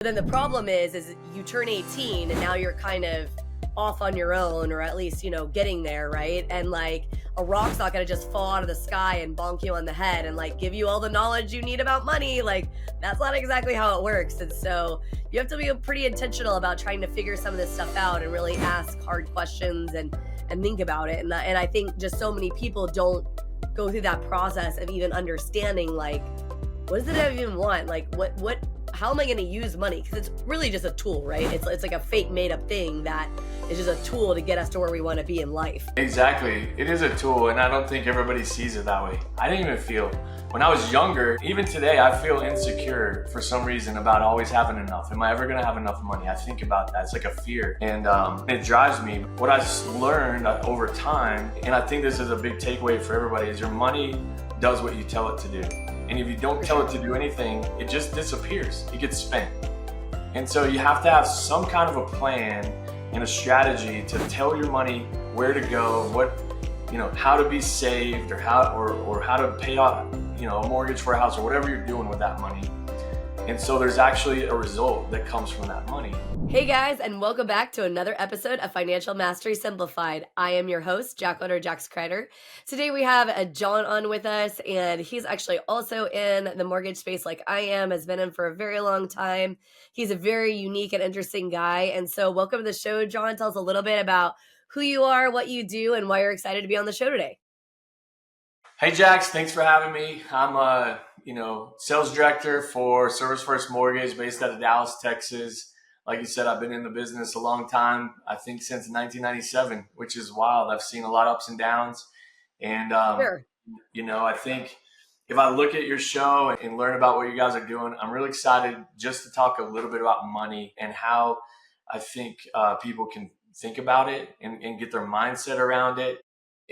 But then the problem is you turn 18 and now you're kind of off on your own, or at least, getting there, right? And like a rock's not going to just fall out of the sky and bonk you on the head and like give you all the knowledge you need about money. Like that's not exactly how it works. And so you have to be pretty intentional about trying to figure some of this stuff out and really ask hard questions and think about it. And I think just so many people don't go through that process of even understanding like, what does it even want? Like how am I going to use money? Because it's really just a tool, right? It's like a fake made up thing that is just a tool to get us to where we want to be in life. Exactly. It is a tool, and I don't think everybody sees it that way. I didn't even feel, when I was younger, even today, I feel insecure for some reason about always having enough. Am I ever going to have enough money? I think about that. It's like a fear, and it drives me. What I learned over time, and I think this is a big takeaway for everybody, is your money does what you tell it to do. And if you don't tell it to do anything, it just disappears. It gets spent. And so you have to have some kind of a plan and a strategy to tell your money where to go, how to be saved, or how to pay off, a mortgage for a house, or whatever you're doing with that money. And so there's actually a result that comes from that money. Hey guys, and welcome back to another episode of Financial Mastery Simplified. I am your host, Jack's Crider. Today we have John on with us, and he's actually also in the mortgage space like I am, has been in for a very long time. He's a very unique and interesting guy. And so welcome to the show, John. Tell us a little bit about who you are, what you do, and why you're excited to be on the show today. Hey Jax, thanks for having me. I'm a sales director for Service First Mortgage based out of Dallas, Texas. Like you said, I've been in the business a long time, I think since 1997, which is wild. I've seen a lot of ups and downs. And, Sure. I think if I look at your show and learn about what you guys are doing, I'm really excited just to talk a little bit about money and how I think people can think about it and get their mindset around it.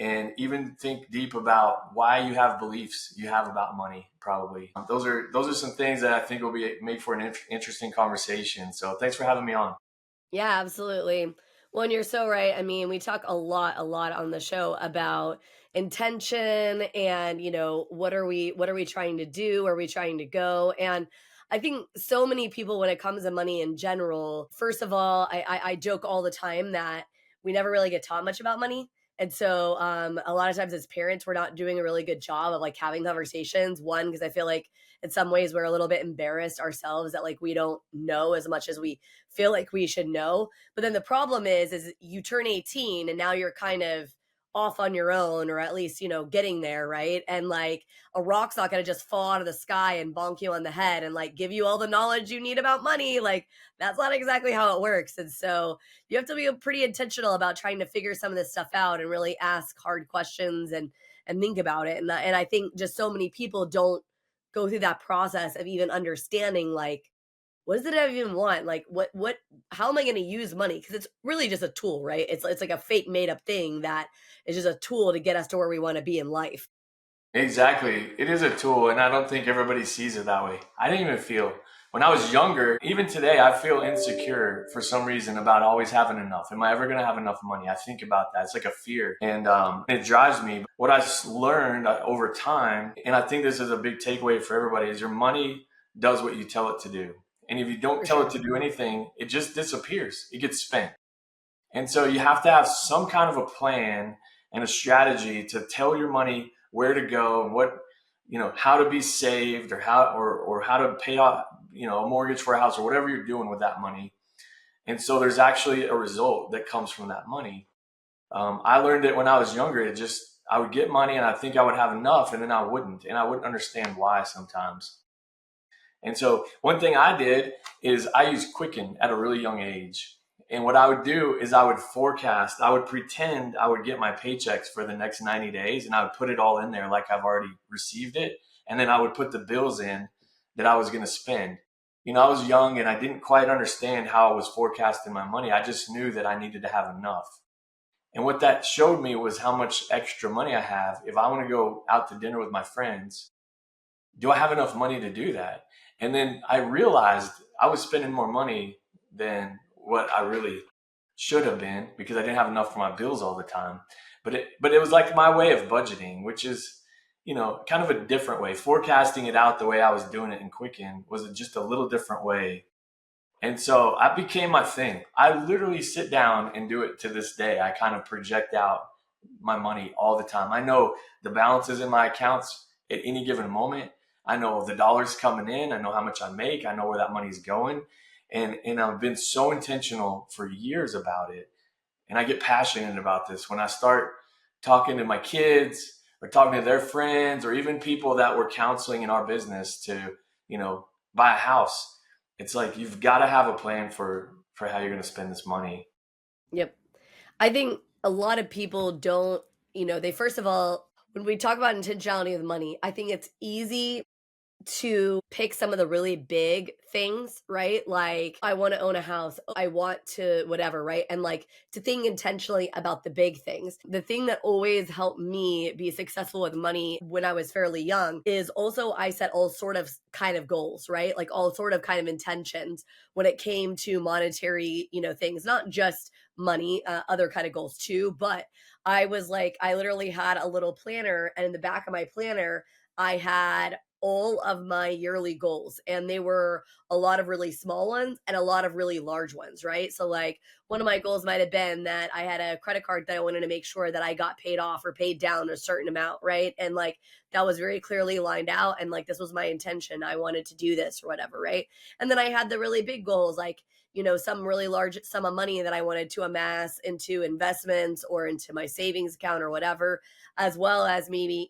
And even think deep about why you have beliefs you have about money. Probably those are some things that I think will be make for an interesting conversation. So thanks for having me on. Yeah, absolutely. Well, and you're so right. I mean, we talk a lot on the show about intention and, what are we trying to do? Where are we trying to go? And I think so many people, when it comes to money in general, first of all, I joke all the time that we never really get taught much about money. And so a lot of times as parents, we're not doing a really good job of like having conversations. One, because I feel like in some ways we're a little bit embarrassed ourselves that like we don't know as much as we feel like we should know. But then the problem is you turn 18 and now you're kind of off on your own, or at least, getting there, right? And like a rock's not going to just fall out of the sky and bonk you on the head and like give you all the knowledge you need about money. Like that's not exactly how it works. And so you have to be pretty intentional about trying to figure some of this stuff out and really ask hard questions and think about it. And I think just so many people don't go through that process of even understanding like, what does it even want? Like how am I going to use money? Because it's really just a tool, right? It's like a fake made up thing that is just a tool to get us to where we want to be in life. Exactly, it is a tool, and I don't think everybody sees it that way. I didn't even feel, when I was younger, even today, I feel insecure for some reason about always having enough. Am I ever going to have enough money? I think about that. It's like a fear, and it drives me. What I learned over time, and I think this is a big takeaway for everybody, is your money does what you tell it to do. And if you don't For tell it sure. to do anything, it just disappears. It gets spent. And so you have to have some kind of a plan and a strategy to tell your money where to go and how to be saved, or how to pay off, a mortgage for a house, or whatever you're doing with that money. And so there's actually a result that comes from that money. I learned it when I was younger. I would get money and I think I would have enough, and then I wouldn't understand why sometimes. And so one thing I did is I used Quicken at a really young age. And what I would do is I would pretend I would get my paychecks for the next 90 days, and I would put it all in there like I've already received it. And then I would put the bills in that I was going to spend. I was young and I didn't quite understand how I was forecasting my money. I just knew that I needed to have enough. And what that showed me was how much extra money I have. If I want to go out to dinner with my friends, do I have enough money to do that? And then I realized I was spending more money than what I really should have been, because I didn't have enough for my bills all the time. But it was like my way of budgeting, which is, kind of a different way. Forecasting it out the way I was doing it in Quicken was just a little different way And so I became my thing. I literally sit down and do it to this day. I kind of project out my money all the time. I know the balances in my accounts at any given moment. I know the dollars coming in. I know how much I make. I know where that money's going. And I've been so intentional for years about it. And I get passionate about this when I start talking to my kids or talking to their friends or even people that we're counseling in our business to, buy a house. It's like you've got to have a plan for how you're going to spend this money. Yep. I think a lot of people don't, they first of all, when we talk about intentionality with money, I think it's easy to pick some of the really big things, right? Like, I want to own a house. I want to whatever, right? And like to think intentionally about the big things. The thing that always helped me be successful with money when I was fairly young is also I set all sort of kind of goals, right? Like all sort of kind of intentions when it came to monetary, things, not just money, other kind of goals too. But I was like, I literally had a little planner, and in the back of my planner, I had all of my yearly goals, and they were a lot of really small ones and a lot of really large ones, right? So like one of my goals might have been that I had a credit card that I wanted to make sure that I got paid off or paid down a certain amount, right? And like that was very clearly lined out, and like this was my intention. I wanted to do this or whatever, right? And then I had the really big goals, like some really large sum of money that I wanted to amass into investments or into my savings account or whatever, as well as maybe,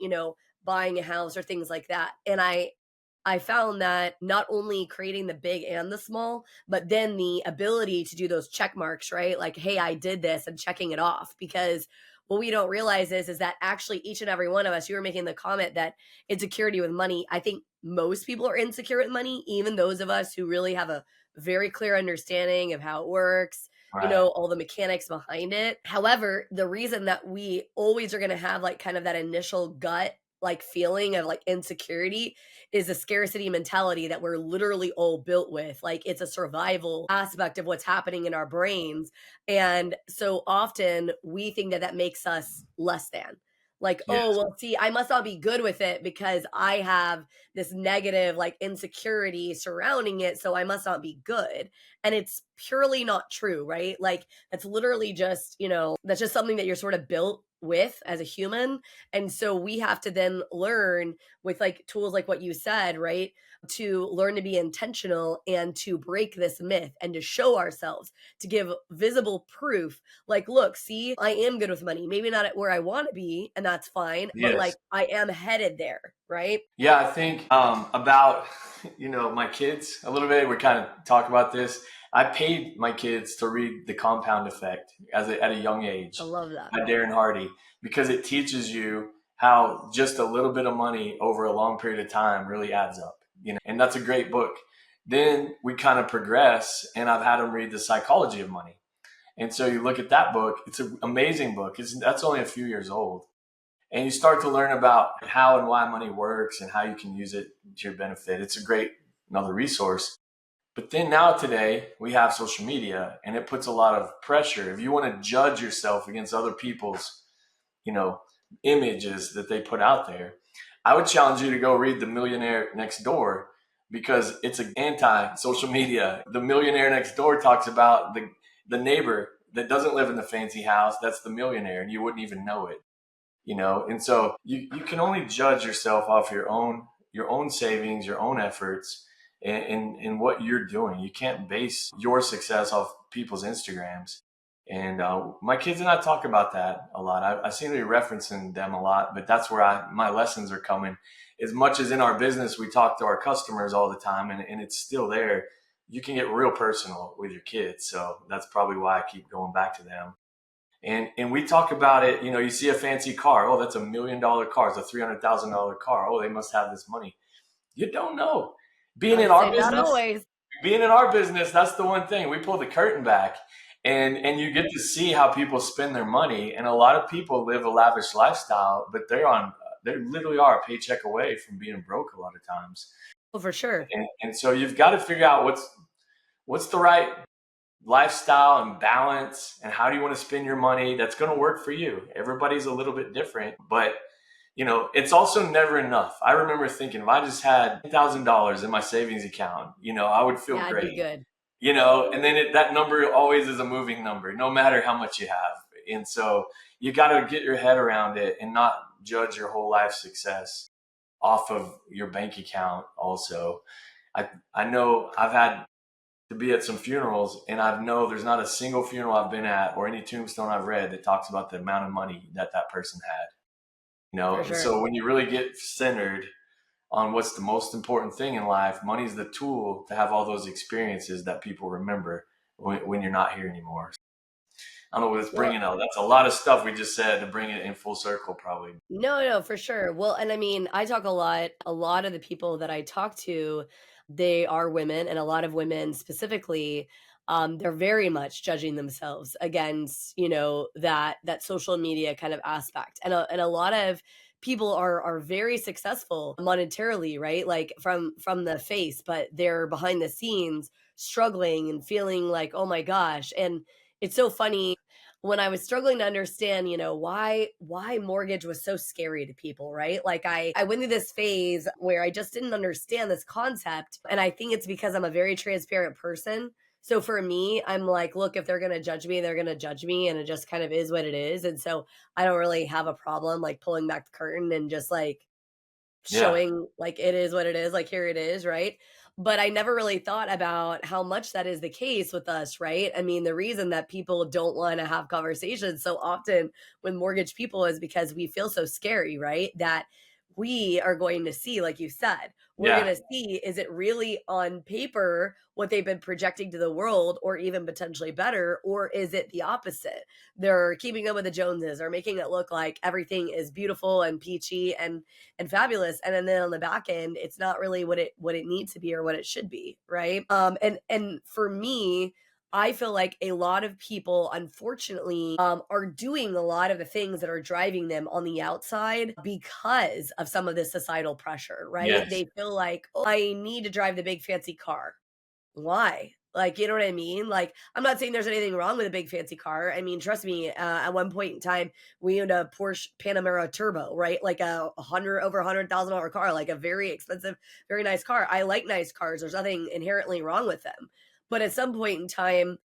buying a house or things like that. And I found that not only creating the big and the small, but then the ability to do those check marks, right? Like, hey, I did this, and checking it off. Because what we don't realize is that actually each and every one of us, you were making the comment that insecurity with money. I think most people are insecure with money, even those of us who really have a very clear understanding of how it works, Right. all the mechanics behind it. However, the reason that we always are going to have like kind of that initial gut like feeling of like insecurity is a scarcity mentality that we're literally all built with. Like it's a survival aspect of what's happening in our brains. And so often we think that that makes us less than. Like, oh, Yes. well, see, I must not be good with it because I have this negative like insecurity surrounding it. So I must not be good. And it's purely not true, right? Like that's literally just, that's just something that you're sort of built with as a human. And so we have to then learn with like tools like what you said, right? To learn to be intentional and to break this myth and to show ourselves, to give visible proof. Like, look, see, I am good with money. Maybe not at where I want to be, and that's fine, but Yes. like I am headed there, right? Yeah, I think about my kids a little bit. We kind of talk about this. I paid my kids to read The Compound Effect at a young I age love that. by Darren Hardy because it teaches you how just a little bit of money over a long period of time really adds up. And that's a great book. Then we kind of progress, and I've had them read The Psychology of Money. And so you look at that book; it's an amazing book. That's only a few years old, and you start to learn about how and why money works and how you can use it to your benefit. It's a great another resource. But then now today we have social media, and it puts a lot of pressure. If you want to judge yourself against other people's, you know, images that they put out there, I would challenge you to go read The Millionaire Next Door because it's an anti-social media. The Millionaire Next Door talks about the neighbor that doesn't live in the fancy house. That's the millionaire, and you wouldn't even know it. And so you can only judge yourself off your own savings, your own efforts, and what you're doing. You can't base your success off people's Instagrams. And my kids and I talk about that a lot. I seem to be referencing them a lot, but that's where my lessons are coming. As much as in our business we talk to our customers all the time, and it's still there, you can get real personal with your kids. So that's probably why I keep going back to them. And we talk about it. You see a fancy car. Oh, that's $1 million car. It's a $300,000 car. Oh, they must have this money. You don't know. Being I in would our say not business, always. being in our business, that's the one thing. We pull the curtain back, and you get to see how people spend their money. And a lot of people live a lavish lifestyle, but they literally are a paycheck away from being broke a lot of times. Well, for sure. And so you've got to figure out what's the right lifestyle and balance, and how do you want to spend your money that's going to work for you. Everybody's a little bit different, but it's also never enough. I remember thinking, if I just had $10,000 in my savings account, I would feel Yeah, I'd be great. good. and then that number always is a moving number, no matter how much you have. And so you got to get your head around it and not judge your whole life success off of your bank account. Also, I know I've had to be at some funerals, and I know there's not a single funeral I've been at or any tombstone I've read that talks about the amount of money that person had. For And sure. so when you really get centered on what's the most important thing in life, money is the tool to have all those experiences that people remember when you're not here anymore. I don't know what it's Well, bringing out. That's a lot of stuff we just said to bring it in full circle, probably. no, no, for sure. Well, and I mean, I talk a lot. A lot of the people that I talk to, they are women, and a lot of women specifically, they're very much judging themselves against, that social media kind of aspect, and a lot of people are very successful monetarily, right? Like from the face, but they're behind the scenes struggling and feeling like, oh my gosh, and it's so funny when I was struggling to understand, why mortgage was so scary to people, right? Like I went through this phase where I just didn't understand this concept. And I think it's because I'm a very transparent person. So for me, I'm like, look, if they're gonna judge me, they're gonna judge me. And it just kind of is what it is. And so I don't really have a problem like pulling back the curtain and just like Yeah. showing like it is what it is, like here it is, right? But I never really thought about how much that is the case with us, right? I mean, the reason that people don't want to have conversations so often with mortgage people is because we feel so scary, right? That we are going to see, like you said, we're going Yeah. to see, is it really on paper what they've been projecting to the world, or even potentially better, or is it the opposite? They're keeping up with the Joneses or making it look like everything is beautiful and peachy and fabulous, and then on the back end it's not really what it needs to be or what it should be, right? And for me, I feel like a lot of people, unfortunately, are doing a lot of the things that are driving them on the outside because of some of this societal pressure, right? Yes. They feel like, oh, I need to drive the big fancy car. Why? Like, you know what I mean? Like, I'm not saying there's anything wrong with a big fancy car. I mean, trust me, at one point in time, we owned a Porsche Panamera Turbo, right? Like over $100,000 car, like a very expensive, very nice car. I like nice cars. There's nothing inherently wrong with them. But at some point in time,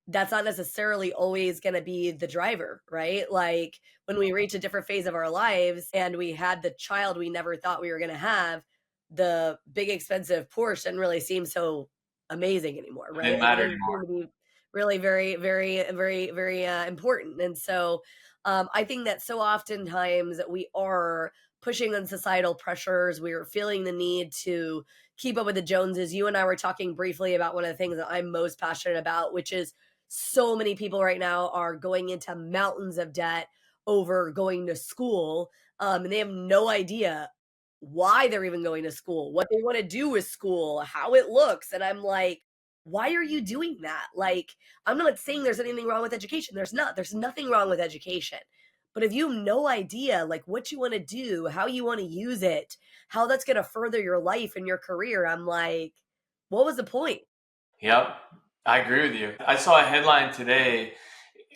that's not necessarily always going to be the driver, right? Like when we reach a different phase of our lives and we had the child we never thought we were going to have, the big expensive Porsche didn't really seem so amazing anymore, It right? didn't Like it matter didn't seem anymore. to be really very, very, very, very important. And so I think that so oftentimes we are pushing on societal pressures. We are feeling the need to keep up with the Joneses. You and I were talking briefly about one of the things that I'm most passionate about, which is so many people right now are going into mountains of debt over going to school, and they have no idea why they're even going to school, what they want to do with school, how it looks. And I'm like, why are you doing that? Like, I'm not saying there's anything wrong with education. There's not. There's nothing wrong with education. But if you have no idea, like, what you want to do, how you want to use it, how that's going to further your life and your career, I'm like, what was the point? Yep. I agree with you. I saw a headline today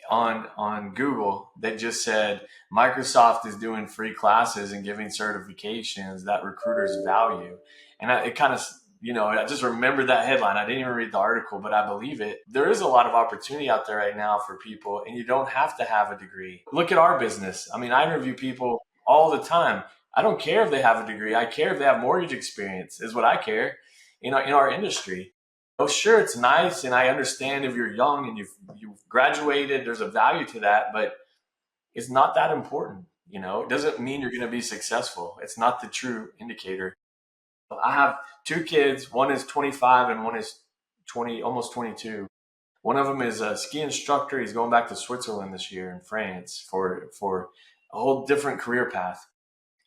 on Google that just said Microsoft is doing free classes and giving certifications that recruiters value. And it kind of, I just remembered that headline. I didn't even read the article, but I believe it. There is a lot of opportunity out there right now for people, and you don't have to have a degree. Look at our business. I mean, I interview people all the time. I don't care if they have a degree. I care if they have mortgage experience, is what I care in our industry. Oh, sure, it's nice, and I understand if you're young and you've graduated, there's a value to that, but it's not that important. It doesn't mean you're going to be successful. It's not the true indicator. I have two kids. One is 25 and one is 20, almost 22. One of them is a ski instructor. He's going back to Switzerland this year in France for a whole different career path.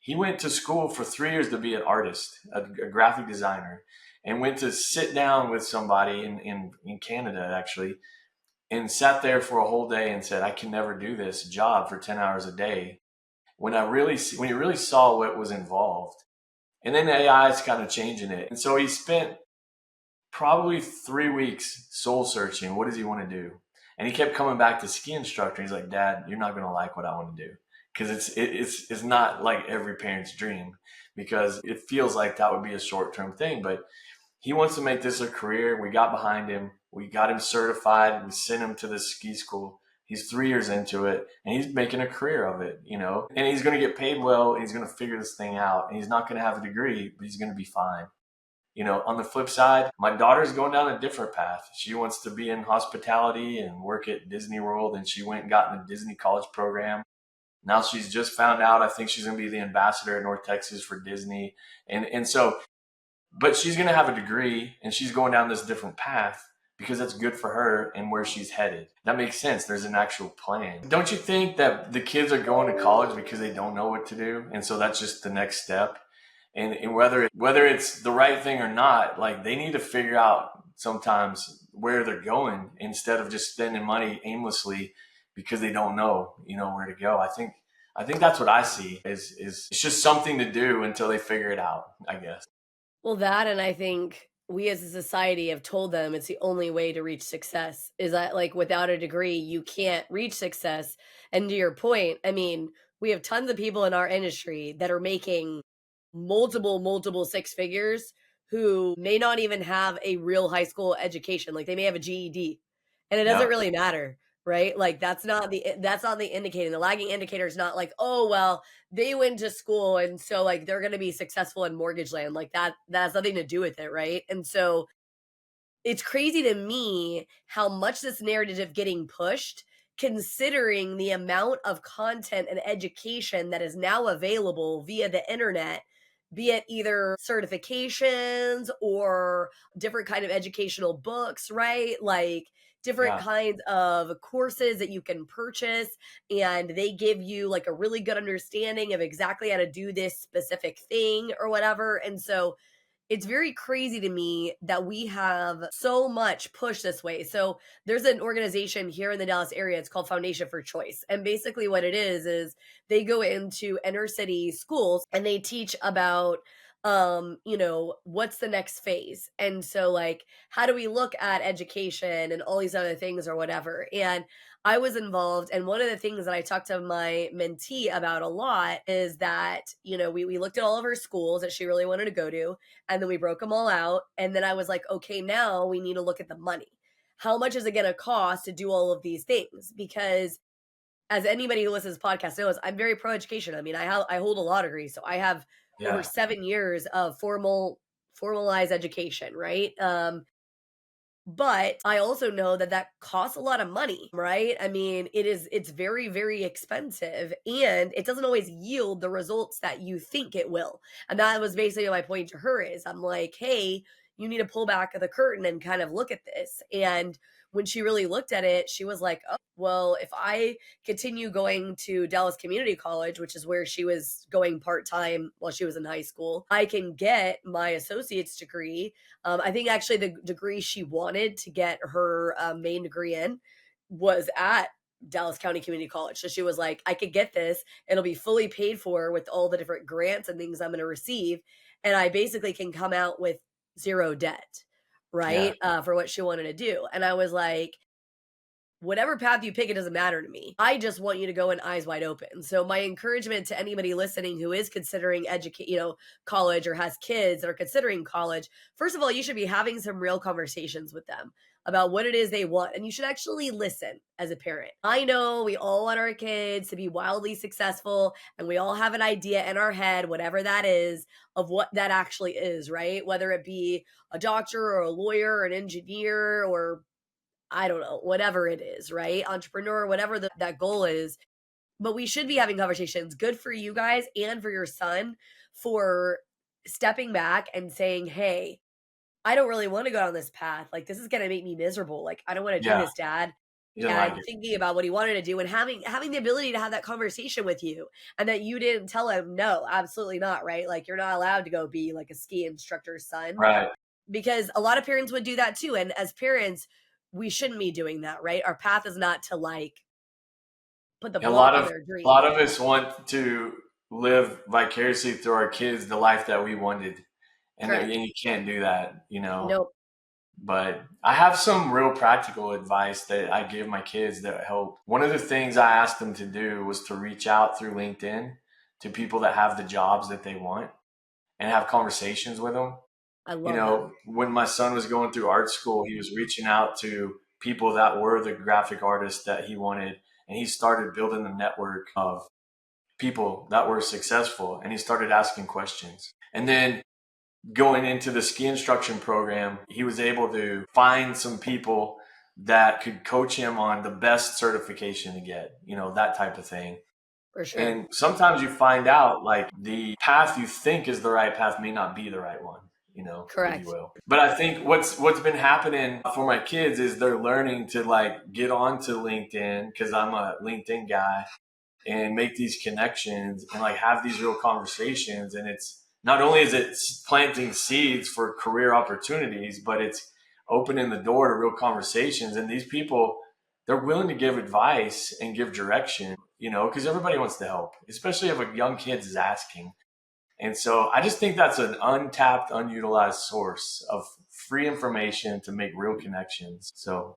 He went to school for 3 years to be an artist, a graphic designer, and went to sit down with somebody in Canada, actually, and sat there for a whole day and said, I can never do this job for 10 hours a day. When you really saw what was involved, and then the AI is kind of changing it. And so he spent probably 3 weeks soul searching. What does he want to do? And he kept coming back to ski instructor. He's like, Dad, you're not going to like what I want to do, because it's not like every parent's dream, because it feels like that would be a short term thing. But He wants to make this a career. We got behind him. We got him certified. We sent him to this ski school. He's 3 years into it and he's making a career of it, and he's going to get paid well. He's going to figure this thing out and he's not going to have a degree, but he's going to be fine. On the flip side, my daughter's going down a different path. She wants to be in hospitality and work at Disney World, and she went and got in a Disney college program. Now she's just found out, I think she's going to be the ambassador at North Texas for Disney. And so, but she's going to have a degree and she's going down this different path because that's good for her and where she's headed. That makes sense. There's an actual plan. Don't you think that the kids are going to college because they don't know what to do? And so that's just the next step. And whether it's the right thing or not, like they need to figure out sometimes where they're going instead of just spending money aimlessly because they don't know, where to go. I think that's what I see is it's just something to do until they figure it out, I guess. Well, that, and I think we as a society have told them it's the only way to reach success is that, like, without a degree, you can't reach success. And to your point, I mean, we have tons of people in our industry that are making multiple six figures who may not even have a real high school education. Like they may have a GED and it doesn't Yeah. really matter, right? Like that's not the indicating. The lagging indicator is not like, oh well, they went to school and so like they're going to be successful in mortgage land. Like that has nothing to do with it, right? And so it's crazy to me how much this narrative is getting pushed, considering the amount of content and education that is now available via the internet, be it either certifications or different kind of educational books, right? Like different Yeah. kinds of courses that you can purchase, and they give you like a really good understanding of exactly how to do this specific thing or whatever. And so it's very crazy to me that we have so much push this way. So there's an organization here in the Dallas area. It's called Foundation for Choice. And basically what it is they go into inner city schools and they teach about what's the next phase. And so like how do we look at education and all these other things or whatever. And I was involved, and one of the things that I talked to my mentee about a lot is that, we looked at all of her schools that she really wanted to go to, and then we broke them all out. And then I was like, okay, now we need to look at the money. How much is it going to cost to do all of these things? Because as anybody who listens to this podcast knows, I'm very pro education. I mean, I hold a law degree, so I have over Yeah. 7 years of formalized education, right? But I also know that that costs a lot of money, right? I mean, it's very, very expensive and it doesn't always yield the results that you think it will. And that was basically my point to her is I'm like, hey, you need to pull back the curtain and kind of look at this. And when she really looked at it, she was like, oh, well, if I continue going to Dallas Community College, which is where she was going part time while she was in high school, I can get my associate's degree. I think actually the degree she wanted to get her main degree in was at Dallas County Community College. So she was like, I could get this. It'll be fully paid for with all the different grants and things I'm going to receive. And I basically can come out with zero debt, Yeah. right? For what she wanted to do. And I was like, whatever path you pick, it doesn't matter to me. I just want you to go in eyes wide open. So my encouragement to anybody listening who is considering college or has kids that are considering college, first of all, you should be having some real conversations with them about what it is they want. And you should actually listen as a parent. I know we all want our kids to be wildly successful and we all have an idea in our head, whatever that is, of what that actually is, right? Whether it be a doctor or a lawyer or an engineer or I don't know, whatever it is, right? Entrepreneur, whatever that goal is. But we should be having conversations. Good for you guys and for your son for stepping back and saying, hey, I don't really want to go down this path. Like, this is going to make me miserable. Like, I don't want to do Yeah. this, Dad. He doesn't like And it. thinking about what he wanted to do and having the ability to have that conversation with you and that you didn't tell him, no, absolutely not, right? Like, you're not allowed to go be like a ski instructor's son Right. because a lot of parents would do that too. And as parents, we shouldn't be doing that, right? Our path is not to like put the A block lot on of their a lot dream. of us want to live vicariously through our kids the life that we wanted, and Correct. you can't do that, Nope. But I have some real practical advice that I give my kids that help. One of the things I asked them to do was to reach out through LinkedIn to people that have the jobs that they want and have conversations with them. I love that. When my son was going through art school, he was reaching out to people that were the graphic artists that he wanted. And he started building a network of people that were successful. And he started asking questions. And then going into the ski instruction program, he was able to find some people that could coach him on the best certification to get, that type of thing. For sure. And sometimes you find out like the path you think is the right path may not be the right one, if you Correct. will. But I think what's been happening for my kids is they're learning to like get onto LinkedIn, because I'm a LinkedIn guy, and make these connections and like have these real conversations. And it's not only is it planting seeds for career opportunities, but it's opening the door to real conversations. And these people, they're willing to give advice and give direction, because everybody wants to help, especially if a young kid is asking. And so I just think that's an untapped, unutilized source of free information to make real connections. So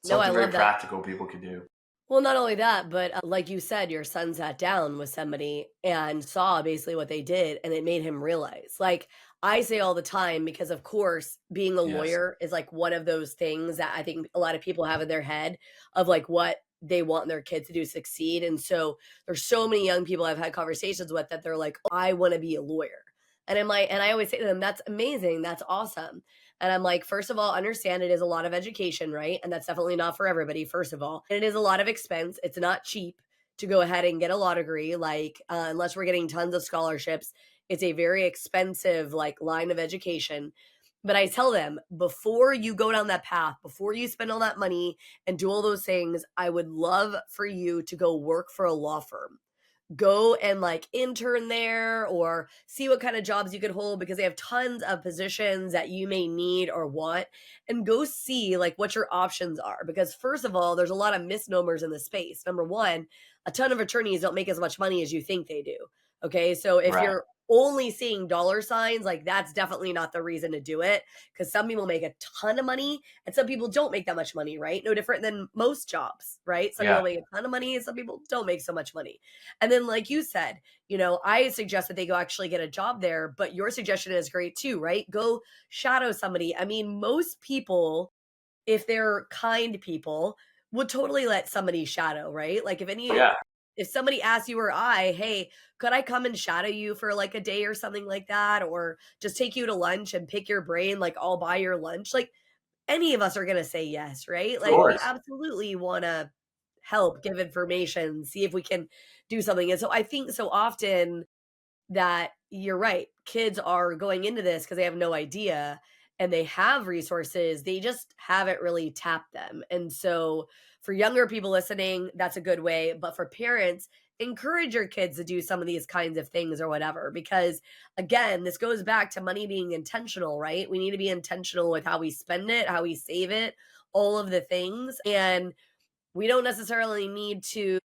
No, I something very love that. practical people could do. Well, not only that, but like you said, your son sat down with somebody and saw basically what they did, and it made him realize. Like I say all the time, because of course, being a Yes. lawyer is like one of those things that I think a lot of people have in their head of like what they want their kids to do to succeed. And so there's so many young people I've had conversations with that they're like, "Oh, I want to be a lawyer." And I'm like, and I always say to them, that's amazing. That's awesome. And I'm like, first of all, understand it is a lot of education, right? And that's definitely not for everybody, first of all. And it is a lot of expense. It's not cheap to go ahead and get a law degree. Like, unless we're getting tons of scholarships, it's a very expensive, like, line of education. But I tell them, before you go down that path, before you spend all that money and do all those things, I would love for you to go work for a law firm, go and like intern there or see what kind of jobs you could hold, because they have tons of positions that you may need or want, and go see like what your options are. Because first of all, there's a lot of misnomers in the space. Number one, a ton of attorneys don't make as much money as you think they do. Okay, so if Right. you're only seeing dollar signs, like that's definitely not the reason to do it, because some people make a ton of money and some people don't make that much money, right? No different than most jobs, right? Some Yeah. people make a ton of money and some people don't make so much money. And then, like you said, I suggest that they go actually get a job there, but your suggestion is great too, right? Go shadow somebody. I mean, most people, if they're kind people, would totally let somebody shadow, right? Like Yeah. if somebody asks you or I, hey, could I come and shadow you for like a day or something like that? Or just take you to lunch and pick your brain, like I'll buy your lunch. Like any of us are going to say yes, right? Of Like we course. absolutely want to help, give information, see if we can do something. And so I think so often that you're right. Kids are going into this because they have no idea and they have resources. They just haven't really tapped them. And so for younger people listening, that's a good way. But for parents, encourage your kids to do some of these kinds of things or whatever. Because again, this goes back to money being intentional, right? We need to be intentional with how we spend it, how we save it, all of the things. And we don't necessarily need to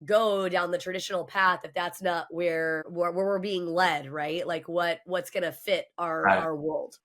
go down the traditional path if that's not where we're being led, right? Like what's going to fit Right. our world.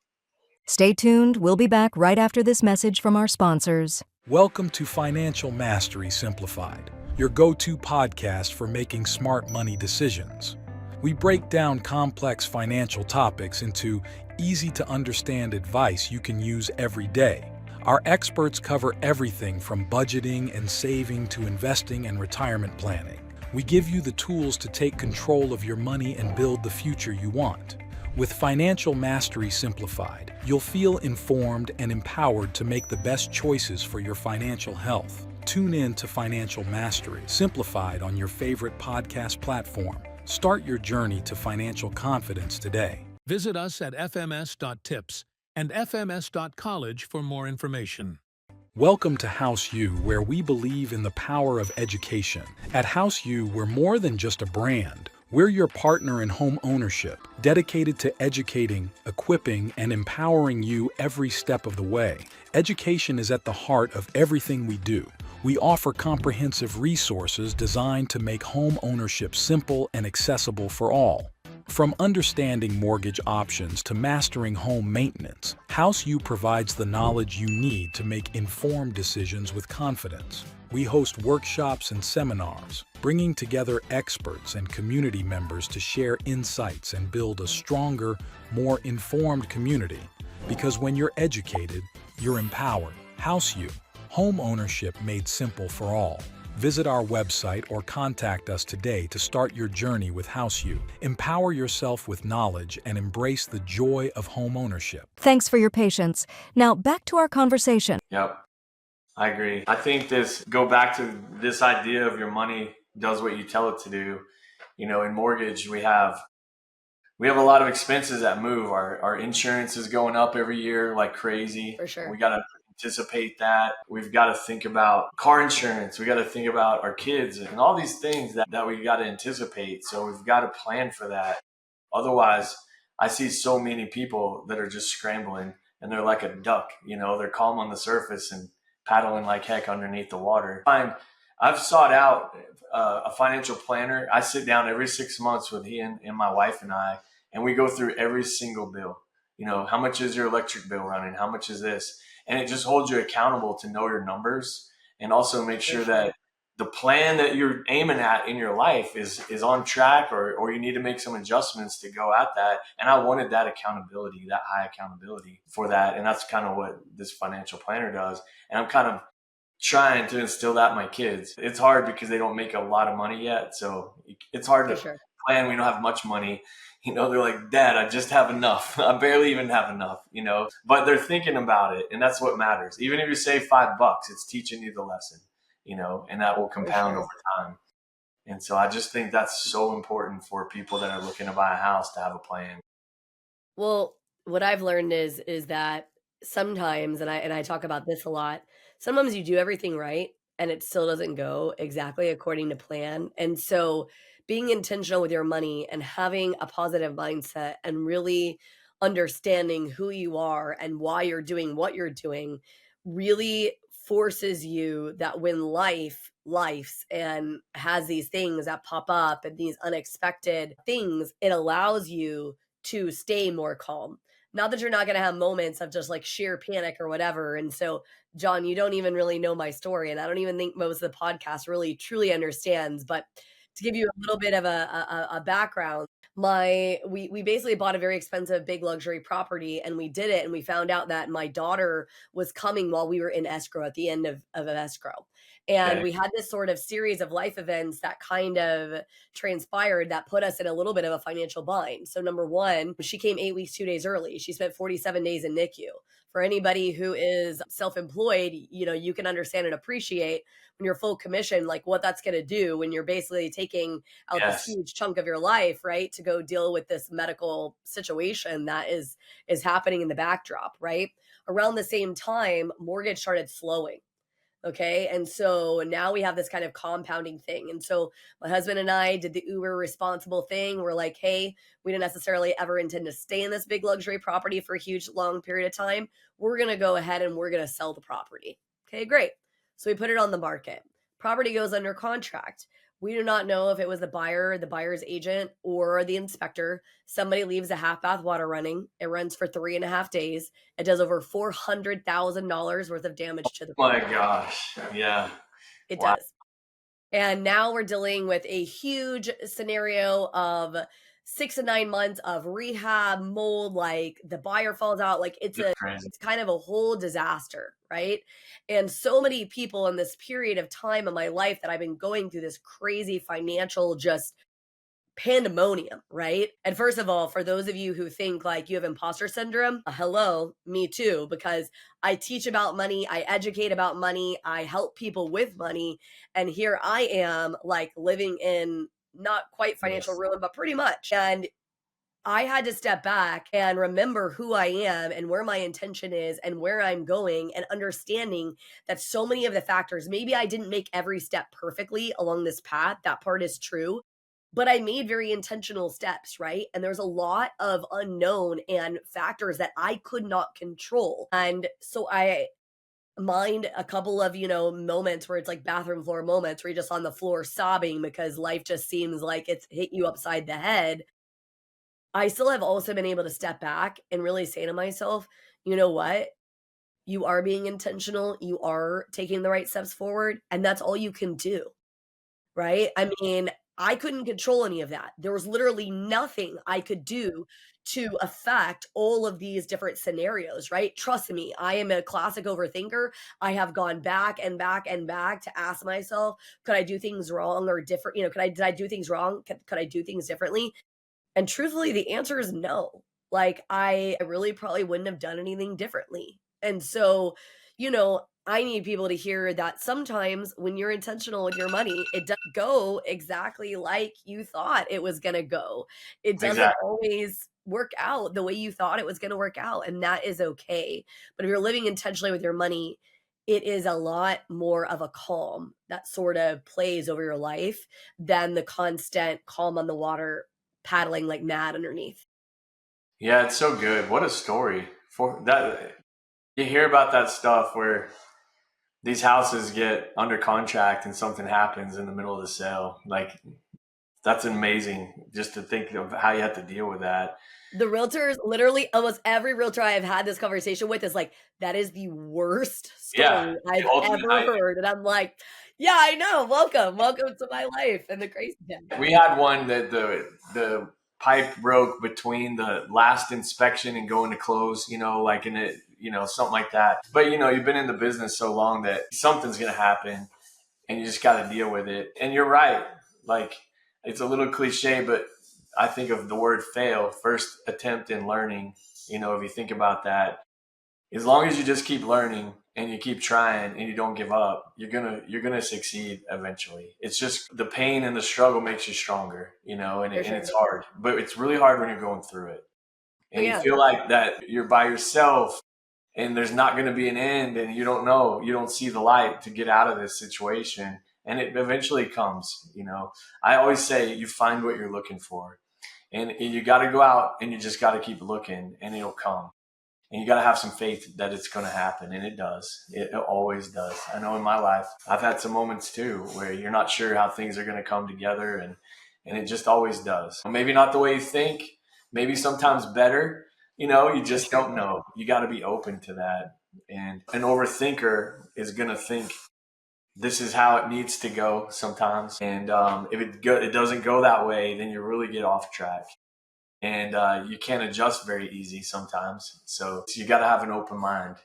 Stay tuned. We'll be back right after this message from our sponsors. Welcome to Financial Mastery Simplified, your go-to podcast for making smart money decisions. We break down complex financial topics into easy-to-understand advice you can use every day. Our experts cover everything from budgeting and saving to investing and retirement planning. We give you the tools to take control of your money and build the future you want. With Financial Mastery Simplified, you'll feel informed and empowered to make the best choices for your financial health. Tune in to Financial Mastery Simplified on your favorite podcast platform. Start your journey to financial confidence today. Visit us at fms.tips and fms.college for more information. Welcome to House U, where we believe in the power of education. At House U, we're more than just a brand. We're your partner in home ownership, dedicated to educating, equipping, and empowering you every step of the way. Education is at the heart of everything we do. We offer comprehensive resources designed to make home ownership simple and accessible for all. From understanding mortgage options to mastering home maintenance, HouseU provides the knowledge you need to make informed decisions with confidence. We host workshops and seminars, bringing together experts and community members to share insights and build a stronger, more informed community. Because when you're educated, you're empowered. HouseU, home ownership made simple for all. Visit our website or contact us today to start your journey with HouseU. Empower yourself with knowledge and embrace the joy of home ownership. Thanks for your patience. Now back to our conversation. Yep, I agree. I think go back to this idea of your money does what you tell it to do. In mortgage, we have a lot of expenses that move. Our insurance is going up every year like crazy. For sure. We got to anticipate that. We've got to think about car insurance. We got to think about our kids and all these things that we got to anticipate. So we've got to plan for that. Otherwise, I see so many people that are just scrambling and they're like a duck. They're calm on the surface and paddling like heck underneath the water. I've sought out a financial planner. I sit down every 6 months with he and my wife and I, and we go through every single bill. How much is your electric bill running? How much is this? And it just holds you accountable to know your numbers and also make sure that the plan that you're aiming at in your life is on track, or you need to make some adjustments to go at that. And I wanted that accountability, that high accountability for that. And that's kind of what this financial planner does. And I'm kind of trying to instill that in my kids. It's hard because they don't make a lot of money yet. So it's hard to plan. We don't have much money. They're like, Dad, I just have enough. I barely even have enough, but they're thinking about it. And that's what matters. Even if you save $5, it's teaching you the lesson, and that will compound over time. And so I just think that's so important for people that are looking to buy a house to have a plan. Well, what I've learned is that sometimes, and I talk about this a lot, sometimes you do everything right and it still doesn't go exactly according to plan. And so being intentional with your money and having a positive mindset and really understanding who you are and why you're doing what you're doing really forces you that when life's and has these things that pop up and these unexpected things, it allows you to stay more calm. Not that you're not going to have moments of just like sheer panic or whatever. And so, John, you don't even really know my story, and I don't even think most of the podcast really truly understands. But to give you a little bit of a background, we basically bought a very expensive big luxury property, and we did it, and we found out that my daughter was coming while we were in escrow at the end of escrow. And we had this sort of series of life events that kind of transpired that put us in a little bit of a financial bind. So number one, she came 8 weeks, 2 days early. She spent 47 days in NICU. For anybody who is self-employed, you can understand and appreciate when you're full commission, like what that's going to do when you're basically taking out this huge chunk of your life, right, to go deal with this medical situation that is happening in the backdrop, right? Around the same time, mortgage started slowing. Okay. And so now we have this kind of compounding thing. And so my husband and I did the uber responsible thing. We're like, hey, we didn't necessarily ever intend to stay in this big luxury property for a huge, long period of time. We're going to go ahead and we're going to sell the property. Okay, great. So we put it on the market. Property goes under contract. We do not know if it was the buyer, the buyer's agent, or the inspector. Somebody leaves a half bath water running. It runs for 3.5 days. It does over $400,000 worth of damage to the property. My gosh. Yeah. It does. And now we're dealing with a huge scenario of 6 to 9 months of rehab, mold, like the buyer falls out. Like it's kind of a whole disaster, right? And so many people in this period of time in my life that I've been going through this crazy financial just pandemonium, right? And first of all, for those of you who think like you have imposter syndrome, hello, me too, because I teach about money, I educate about money, I help people with money, and here I am like living in not quite financial ruin, but pretty much. And I had to step back and remember who I am and where my intention is and where I'm going, and understanding that so many of the factors, maybe I didn't make every step perfectly along this path. That part is true. But I made very intentional steps, right? And there's a lot of unknown and factors that I could not control. And so I mind a couple of, moments where it's like bathroom floor moments where you're just on the floor sobbing because life just seems like it's hit you upside the head. I still have also been able to step back and really say to myself, you know what? You are being intentional. You are taking the right steps forward. And that's all you can do. Right? I mean, I couldn't control any of that. There was literally nothing I could do to affect all of these different scenarios, right? Trust me, I am a classic overthinker. I have gone back and back and back to ask myself, could I do things wrong or different? Did I do things wrong? Could I do things differently? And truthfully, the answer is no. Like, I really probably wouldn't have done anything differently. And so, I need people to hear that sometimes when you're intentional with your money, it doesn't go exactly like you thought it was going to go. It doesn't Exactly. always work out the way you thought it was going to work out. And that is okay. But if you're living intentionally with your money, it is a lot more of a calm that sort of plays over your life than the constant calm on the water paddling like mad underneath. Yeah, it's so good. What a story for that. You hear about that stuff where these houses get under contract and something happens in the middle of the sale. Like, that's amazing just to think of how you have to deal with that. The realtors, literally almost every realtor I have had this conversation with is like, "That is the worst Yeah, story the I've ultimate ever nightmare. heard." And I'm like, "Yeah, I know. Welcome to my life and the crazy thing." We had one that the pipe broke between the last inspection and going to close, like in it, something like that. But you've been in the business so long that something's gonna happen and you just gotta deal with it. And you're right. Like, it's a little cliche, but I think of the word fail, first attempt in learning. If you think about that, as long as you just keep learning and you keep trying and you don't give up, you're gonna succeed eventually. It's just the pain and the struggle makes you stronger, For and sure. it's hard, but it's really hard when you're going through it Oh, and you yeah. feel like that you're by yourself and there's not going to be an end and you don't see the light to get out of this situation, and it eventually comes. I always say you find what you're looking for, and you got to go out and you just got to keep looking and it'll come. And you got to have some faith that it's going to happen, and it does. It always does. I know in my life I've had some moments too where you're not sure how things are going to come together, and it just always does. Maybe not the way you think, maybe sometimes better. You For just sure. don't know. You got to be open to that. And an overthinker is going to think this is how it needs to go sometimes. And if it doesn't go that way, then you really get off track, and you can't adjust very easy sometimes. So you got to have an open mind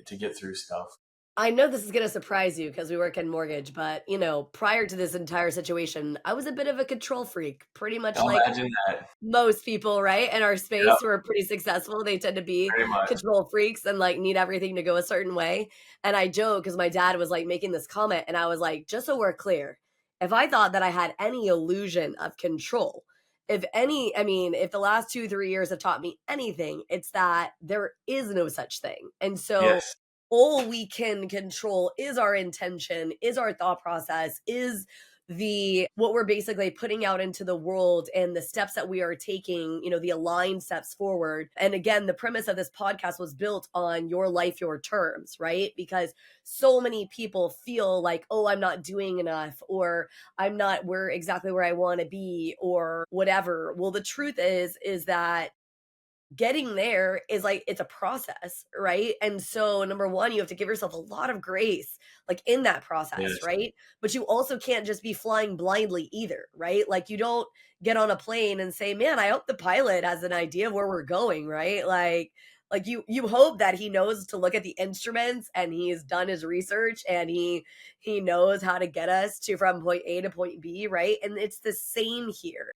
to get through stuff. I know this is gonna surprise you because we work in mortgage, but, prior to this entire situation, I was a bit of a control freak, pretty much I'll like imagine that. most people, right, in our Yep, space who are pretty successful, they tend to be very much. control freaks and, like, need everything to go a certain way, and I joke because my dad was, like, making this comment, and I was like, "Just so we're clear, if I thought that I had any illusion of control, if the last 2, 3 years have taught me anything, it's that there is no such thing, and so Yes. all we can control is our intention, is our thought process, is the what we're basically putting out into the world and the steps that we are taking, the aligned steps forward. And again, the premise of this podcast was built on your life, your terms, right? Because so many people feel like, oh, I'm not doing enough, or I'm not where exactly where I want to be, or whatever. Well, the truth is that getting there is like it's a process, right? And so number 1, you have to give yourself a lot of grace like in that process, Yes. right? But you also can't just be flying blindly either, right? Like you don't get on a plane and say, "Man, I hope the pilot has an idea of where we're going," right? Like you hope that he knows to look at the instruments and he's done his research and he knows how to get us to from point A to point B, right? And it's the same here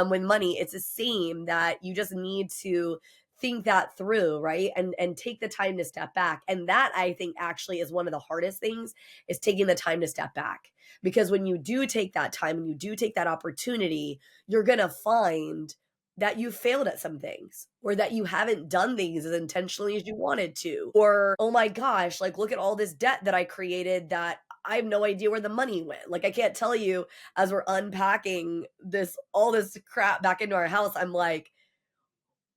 with money. It's the same that you just need to think that through, right? And take the time to step back. And that I think actually is one of the hardest things is taking the time to step back. Because when you do take that time and you do take that opportunity, you're going to find that you failed at some things or that you haven't done things as intentionally as you wanted to. Or, oh my gosh, like look at all this debt that I created that I have no idea where the money went. Like I can't tell you as we're unpacking all this crap back into our house, I'm like,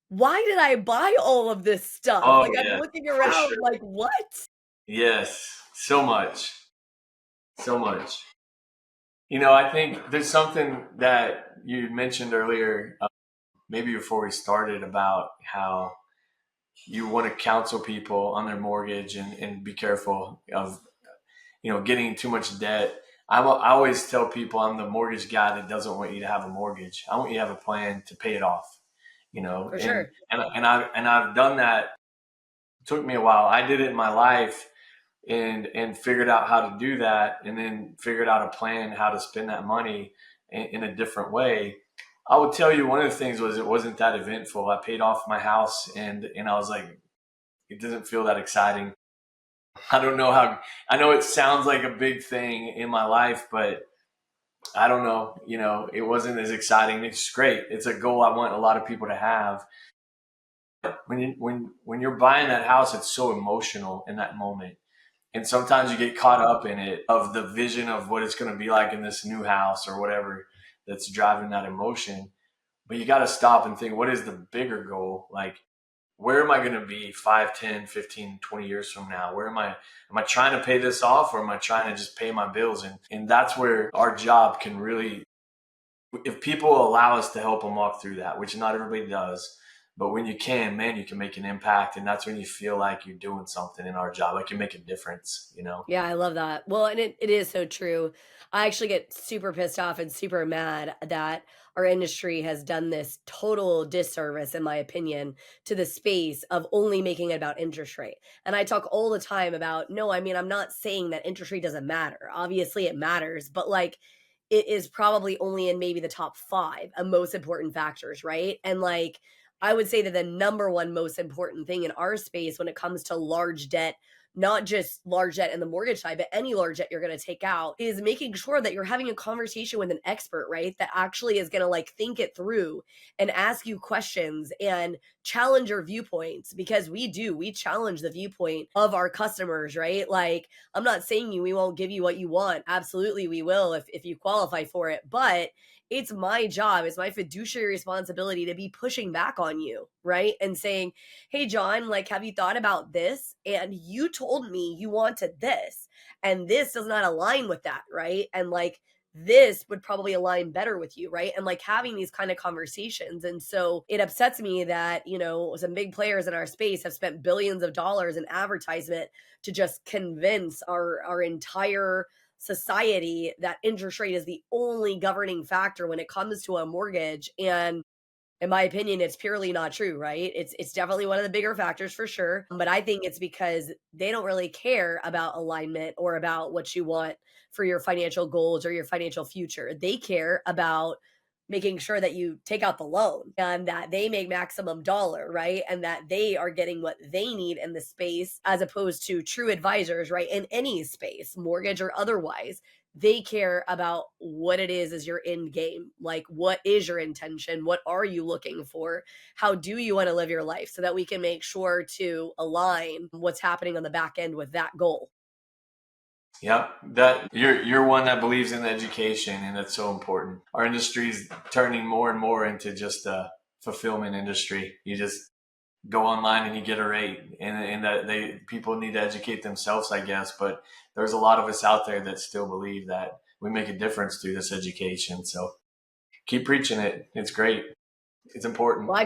why did I buy all of this stuff? Oh Like I'm yeah, looking for sure. around like, what? Yes, so much, so much. I think there's something that you mentioned earlier. maybe before we started about how you want to counsel people on their mortgage and be careful of, getting too much debt. I always tell people I'm the mortgage guy that doesn't want you to have a mortgage. I want you to have a plan to pay it off, For and, sure. I've done that. It took me a while. I did it in my life and figured out how to do that, and then figured out a plan how to spend that money in a different way. I would tell you one of the things was it wasn't that eventful. I paid off my house and I was like, it doesn't feel that exciting. I don't know how, I know it sounds like a big thing in my life, but I don't know, it wasn't as exciting. It's great. It's a goal I want a lot of people to have. When you're buying that house, it's so emotional in that moment. And sometimes you get caught up in it of the vision of what it's going to be like in this new house or whatever that's driving that emotion. But you got to stop and think, what is the bigger goal? Like, where am I going to be 5, 10, 15, 20 years from now? Where am I trying to pay this off, or am I trying to just pay my bills? And that's where our job can really, if people allow us to help them walk through that, which not everybody does, but when you can, man, you can make an impact. And that's when you feel like you're doing something in our job, like you make a difference. Yeah, I love that. Well, and it is so true. I actually get super pissed off and super mad that our industry has done this total disservice, in my opinion, to the space of only making it about interest rate. And I talk all the time about, no, I mean, I'm not saying that interest rate doesn't matter. Obviously, it matters, but like, it is probably only in maybe the top five of most important factors, right? And like, I would say that the number one most important thing in our space when it comes to large debt, not just large debt in the mortgage side, but any large debt you're going to take out, is making sure that you're having a conversation with an expert, right? That actually is going to like think it through and ask you questions and challenge your viewpoints, because we challenge the viewpoint of our customers, right? Like, I'm not saying we won't give you what you want. Absolutely, we will if you qualify for it. But it's my job, it's my fiduciary responsibility to be pushing back on you, right? And saying, hey, John, like, have you thought about this? And you told me you wanted this, and this does not align with that, right? And like, this would probably align better with you, right? And like having these kind of conversations. And so it upsets me that, some big players in our space have spent billions of dollars in advertisement to just convince our entire society that interest rate is the only governing factor when it comes to a mortgage. And in my opinion, it's purely not true, right? It's definitely one of the bigger factors for sure, but I think it's because they don't really care about alignment or about what you want for your financial goals or your financial future. They care about making sure that you take out the loan and that they make maximum dollar, right? And that they are getting what they need in the space, as opposed to true advisors, right? In any space, mortgage or otherwise. They care about what it is your end game. Like, what is your intention? What are you looking for? How do you want to live your life, so that we can make sure to align what's happening on the back end with that goal. Yep, that you're one that believes in education, and that's so important. Our industry is turning more and more into just a fulfillment industry. You just go online and you get a rate, and that people need to educate themselves, I guess. But there's a lot of us out there that still believe that we make a difference through this education. So keep preaching it. It's great. It's important. Well,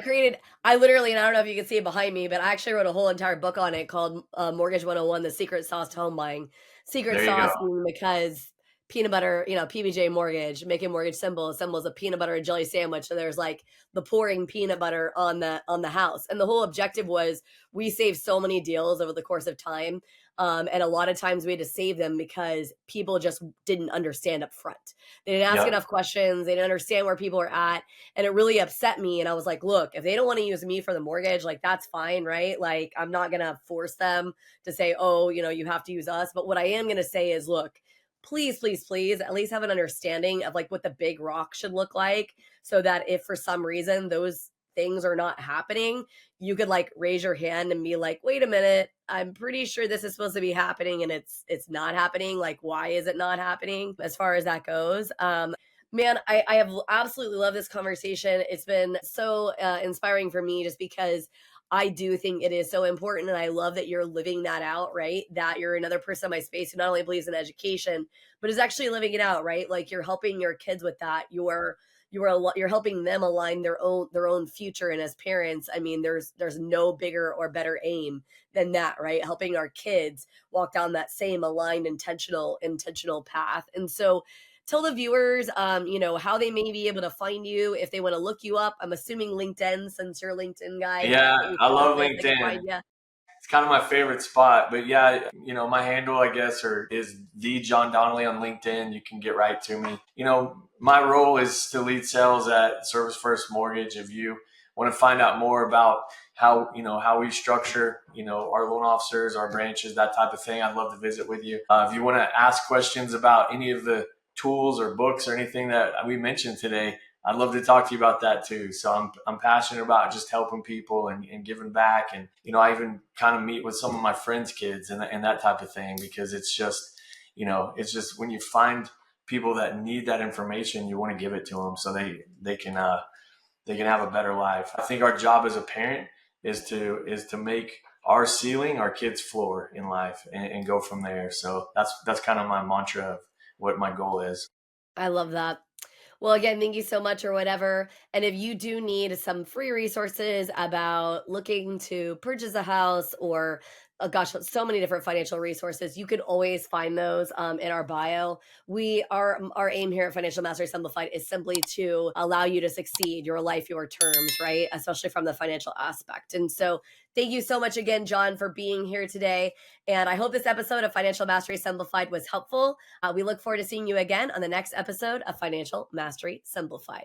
I literally, and I don't know if you can see it behind me, but I actually wrote a whole entire book on it called Mortgage 101, The Secret Sauce to Home Buying. Secret There you go. sauce being because peanut butter, PBJ mortgage, making mortgage simple. Simple is a peanut butter and jelly sandwich. So there's like the pouring peanut butter on the house. And the whole objective was we saved so many deals over the course of time. And a lot of times we had to save them because people just didn't understand up front. They didn't ask Yep. enough questions. They didn't understand where people are at. And it really upset me. And I was like, look, if they don't want to use me for the mortgage, like, that's fine, right? Like, I'm not going to force them to say, oh, you have to use us. But what I am going to say is, look, please, please, please at least have an understanding of like what the big rock should look like, so that if for some reason those things are not happening, you could like raise your hand and be like, wait a minute, I'm pretty sure this is supposed to be happening and it's not happening. Like, why is it not happening as far as that goes? Man, I have absolutely loved this conversation. It's been so inspiring for me, just because I do think it is so important. And I love that you're living that out, right? That you're another person in my space who not only believes in education, but is actually living it out, right? Like, you're helping your kids with that. You're you're helping them align their own future. And as parents, I mean, there's no bigger or better aim than that, right? Helping our kids walk down that same aligned, intentional path. And so tell the viewers, how they may be able to find you if they want to look you up. I'm assuming LinkedIn, since you're a LinkedIn guy, Yeah, that you I can look love this, they can LinkedIn. find you. It's kind of my favorite spot. But yeah, my handle, I guess, is the John Donnelly on LinkedIn. You can get right to me. My role is to lead sales at Service First Mortgage. If you want to find out more about how we structure, our loan officers, our branches, that type of thing, I'd love to visit with you. If you want to ask questions about any of the tools or books or anything that we mentioned today, I'd love to talk to you about that too. So I'm passionate about just helping people and giving back. And, I even kind of meet with some of my friends' kids and that type of thing, because it's just when you find people that need that information, you want to give it to them so they can have a better life. I think our job as a parent is to make our ceiling our kids' floor in life and go from there. So that's kind of my mantra of what my goal is. I love that. Well, again, thank you so much or whatever. And if you do need some free resources about looking to purchase a house or, oh gosh, so many different financial resources, you can always find those in our bio. Our aim here at Financial Mastery Simplified is simply to allow you to succeed your life, your terms, right? Especially from the financial aspect. And so thank you so much again, John, for being here today. And I hope this episode of Financial Mastery Simplified was helpful. We look forward to seeing you again on the next episode of Financial Mastery Simplified.